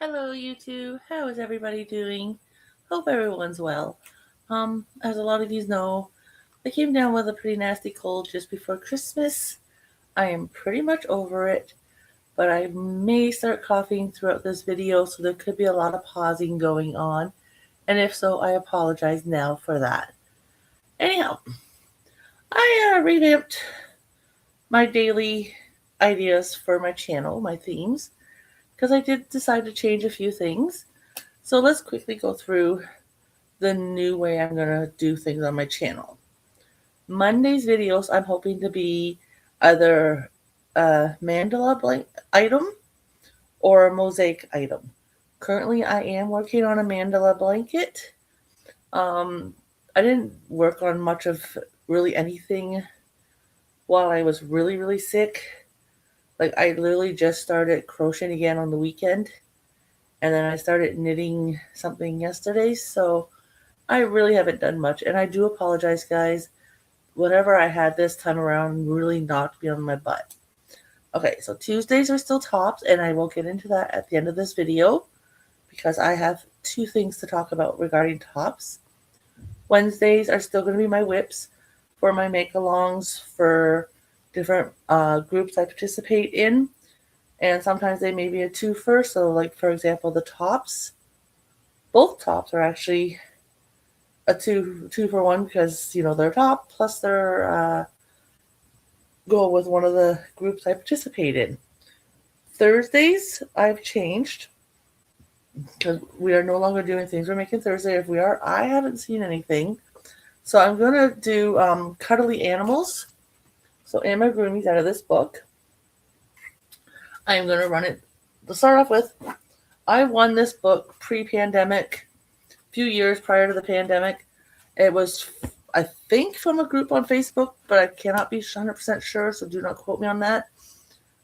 Hello, you two. How is everybody doing? Hope everyone's well. As a lot of you know, I came down with a pretty nasty cold just before Christmas. I am pretty much over it, but I may start coughing throughout this video, so there could be a lot of pausing going on. And if so, I apologize now for that. Anyhow, I revamped my daily ideas for my channel, my themes, because I did decide to change a few things. So let's quickly go through the new way I'm going to do things on my channel. Monday's videos, I'm hoping to be either a mandala blank item or a mosaic item. Currently, I am working on a mandala blanket. I didn't work on much of really anything while I was really sick. Like, I literally just started crocheting again on the weekend, and then I started knitting something yesterday, so I really haven't done much, and I do apologize, guys. Whatever I had this time around really knocked me on my butt. Okay, so Tuesdays are still tops, and I will get into that at the end of this video because I have two things to talk about regarding tops. Wednesdays are still going to be my whips for my make-alongs for different groups I participate in, and sometimes they may be a twofer. So, like for example, the tops, both tops are actually a two for one because they're top plus they're go with one of the groups I participate in. Thursdays I've changed because we are no longer doing things we're making Thursday. If we are, I haven't seen anything, so I'm gonna do cuddly animals. So Emma Groomies out of this book. I am gonna run it to start off with. I won this book pre-pandemic, a few years prior to the pandemic. It was, I think, from a group on Facebook, but I cannot be 100% sure, so do not quote me on that.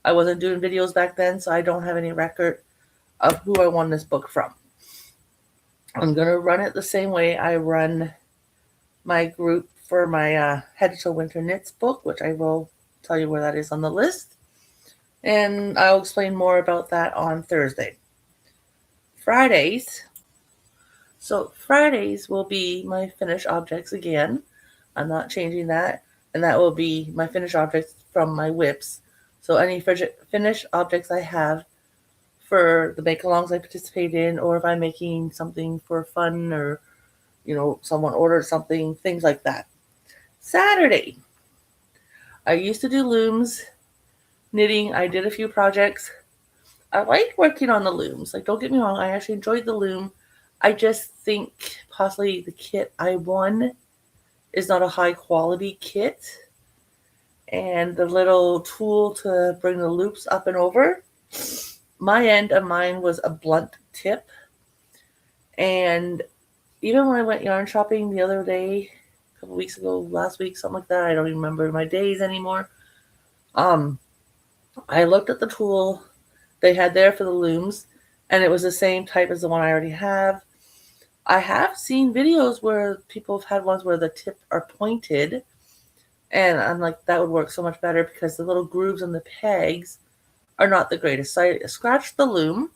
I wasn't doing videos back then, so I don't have any record of who I won this book from. I'm going to run it the same way I run my group for my Head to Winter Knits book, which I will tell you where that is on the list. And I'll explain more about that on Thursday. Fridays. So Fridays will be my finished objects again. I'm not changing that. And that will be my finished objects from my whips. So any finished objects I have for the make-alongs I participate in, or if I'm making something for fun, or someone ordered something, things like that. Saturday, I used to do looms, knitting. I did a few projects. I like working on the looms. Like, don't get me wrong, I actually enjoyed the loom. I just think possibly the kit I won is not a high quality kit. And the little tool to bring the loops up and over, my end of mine was a blunt tip. And even when I went yarn shopping the other day, a couple weeks ago, last week, something like that, I don't even remember my days anymore. I looked at the tool they had there for the looms, and it was the same type as the one I already have. I have seen videos where people have had ones where the tips are pointed, and I'm like, that would work so much better because the little grooves on the pegs are not the greatest. So I scratched the loom,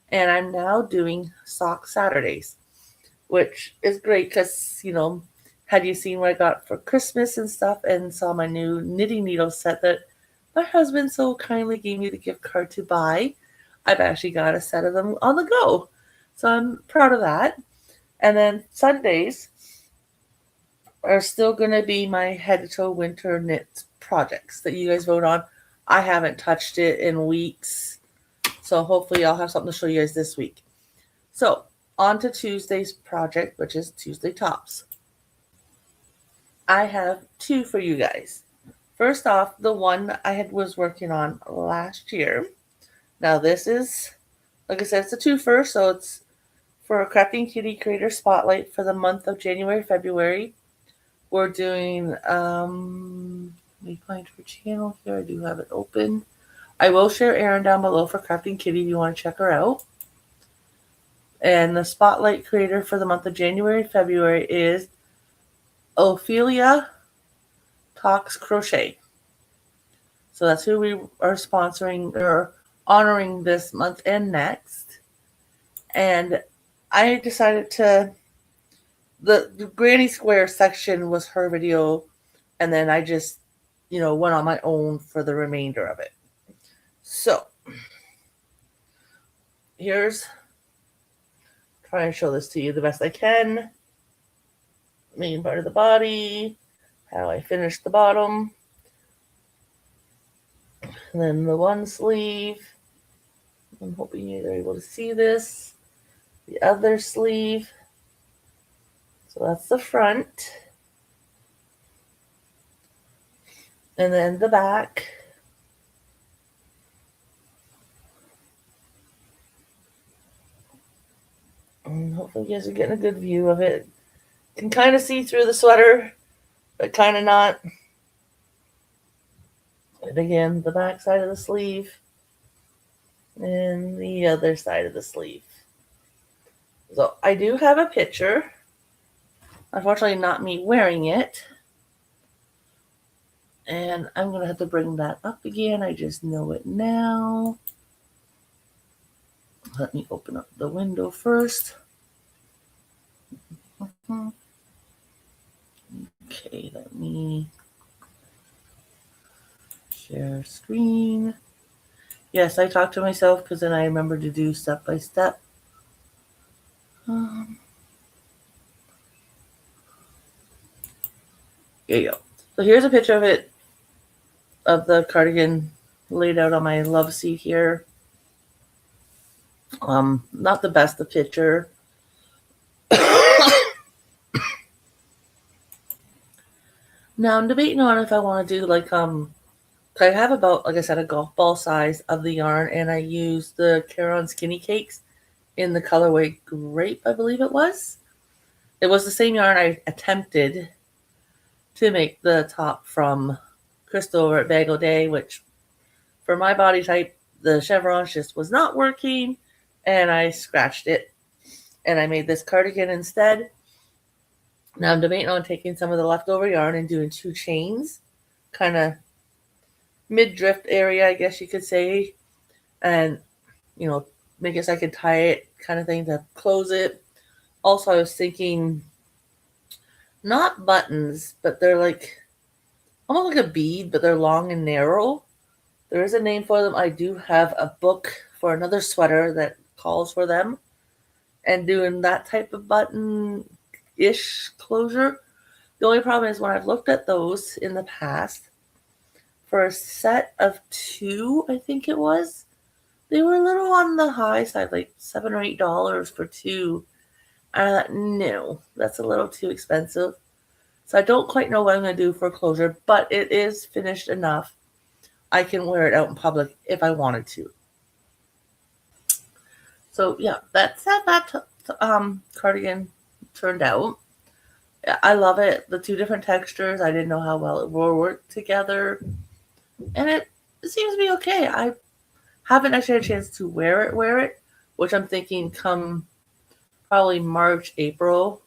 and I'm now doing sock Saturdays, which is great because, had you seen what I got for Christmas and stuff and saw my new knitting needle set that my husband so kindly gave me the gift card to buy, I've actually got a set of them on the go. So I'm proud of that. And then Sundays are still going to be my head to toe winter knit projects that you guys vote on. I haven't touched it in weeks, so hopefully I'll have something to show you guys this week. So on to Tuesday's project, which is Tuesday tops. I have two for you guys. First off, the one I was working on last year. Now this is, like I said, it's a twofer, so it's for a Crafting Kitty Creator Spotlight for the month of January, February. We're doing, let me find her channel here. I do have it open. I will share Erin down below for Crafting Kitty if you want to check her out. And the Spotlight creator for the month of January, February is Ophelia Talks Crochet. So that's who we are sponsoring or honoring this month and next. And I decided to, the Granny Square section was her video, and then I just, went on my own for the remainder of it. So, here's, try and show this to you the best I can. Main part of the body, how I finished the bottom, and then the one sleeve. I'm hoping you're able to see this. The other sleeve. So that's the front. And then the back. And hopefully you guys are getting a good view of it. You can kind of see through the sweater, but kind of not. And again, the back side of the sleeve. And the other side of the sleeve. So I do have a picture. Unfortunately, not me wearing it. And I'm going to have to bring that up again. I just know it now. Let me open up the window first. Okay, let me share screen. Yes, I talk to myself because then I remember to do step by step. There you go. So here's a picture of it, of the cardigan laid out on my love seat here. Not the best of picture. Now I'm debating on if I want to do like I have about, like I said, a golf ball size of the yarn, and I use the Caron Skinny Cakes in the colorway Grape, I believe it was. It was the same yarn I attempted to make the top from Crystal over at Bag O' Day, which for my body type, the chevrons just was not working, and I scratched it, and I made this cardigan instead. Now I'm debating on taking some of the leftover yarn and doing 2 chains, kind of mid-drift area, I guess you could say, and, make it so I could tie it kind of thing to close it. Also, I was thinking not buttons, but they're like almost like a bead, but they're long and narrow. There is a name for them. I do have a book for another sweater that calls for them, and doing that type of button-ish closure. The only problem is when I've looked at those in the past, for a set of 2, I think it was, they were a little on the high side, like $7 or $8 for 2. And I thought, no, that's a little too expensive. So I don't quite know what I'm going to do for closure, but it is finished enough. I can wear it out in public if I wanted to. So yeah, that's how that cardigan turned out. I love it. The 2 different textures. I didn't know how well it will work together. And it seems to be okay. I haven't actually had a chance to wear it, which I'm thinking come probably March, April,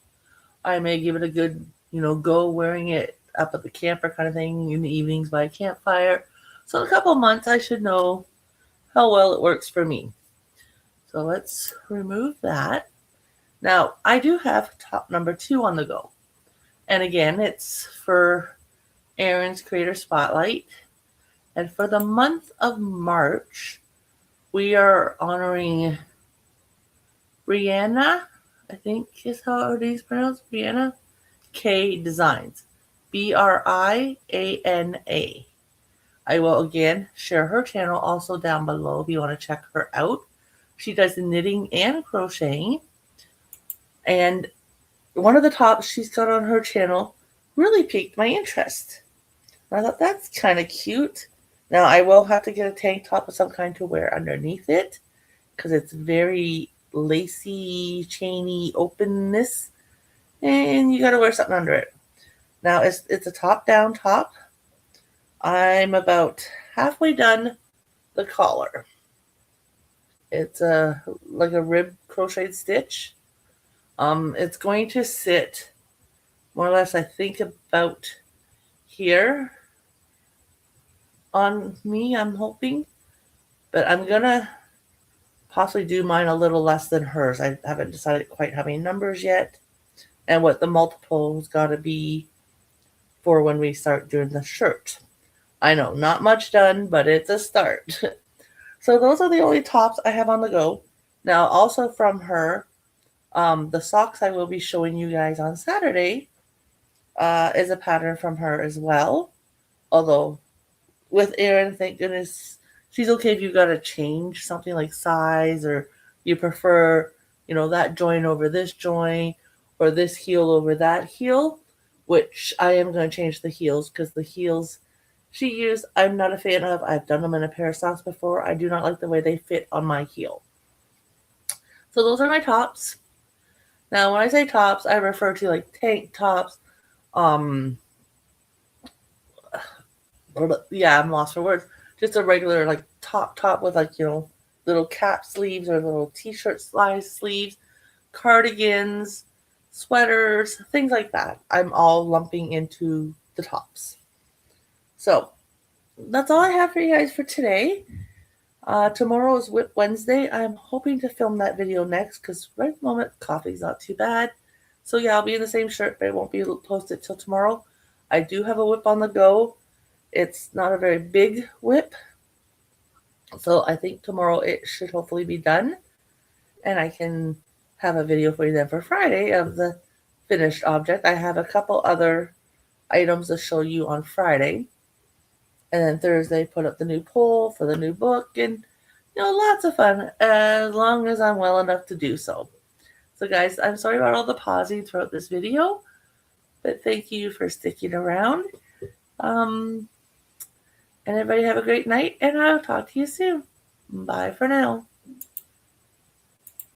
I may give it a good, go wearing it up at the camper kind of thing in the evenings by a campfire. So in a couple of months, I should know how well it works for me. So let's remove that. Now, I do have top number 2 on the go. And again, it's for Erin's Creator Spotlight. And for the month of March, we are honoring Brianna, I think is how it is pronounced, Brianna K Designs. Briana. I will again share her channel also down below if you want to check her out. She does knitting and crocheting. And one of the tops she's got on her channel really piqued my interest. I thought that's kind of cute. Now I will have to get a tank top of some kind to wear underneath it because it's very lacy, chainy openness, and you got to wear something under it. Now it's a top-down top. I'm about halfway done the collar. It's like a rib crocheted stitch. It's going to sit more or less, I think, about here on me, I'm hoping. But I'm going to possibly do mine a little less than hers. I haven't decided quite how many numbers yet and what the multiple's got to be for when we start doing the shirt. I know, not much done, but it's a start. So those are the only tops I have on the go. Now, also from her, the socks I will be showing you guys on Saturday is a pattern from her as well. Although with Erin, thank goodness she's okay if you got to change something like size or you prefer, that joint over this joint or this heel over that heel, which I am going to change the heels because the heels she used, I'm not a fan of. I've done them in a pair of socks before. I do not like the way they fit on my heel. So those are my tops. Now, when I say tops, I refer to like tank tops. Yeah, I'm lost for words. Just a regular like top with like little cap sleeves or little t-shirt size sleeves, cardigans, sweaters, things like that. I'm all lumping into the tops. So that's all I have for you guys for today. Tomorrow is Whip Wednesday. I'm hoping to film that video next because right at the moment coffee's not too bad. So yeah, I'll be in the same shirt, but it won't be posted till tomorrow. I do have a whip on the go. It's not a very big whip. So I think tomorrow it should hopefully be done. And I can have a video for you then for Friday of the finished object. I have a couple other items to show you on Friday. And then Thursday, put up the new poll for the new book. And, lots of fun as long as I'm well enough to do so. So, guys, I'm sorry about all the pausing throughout this video. But thank you for sticking around. And everybody have a great night. And I'll talk to you soon. Bye for now.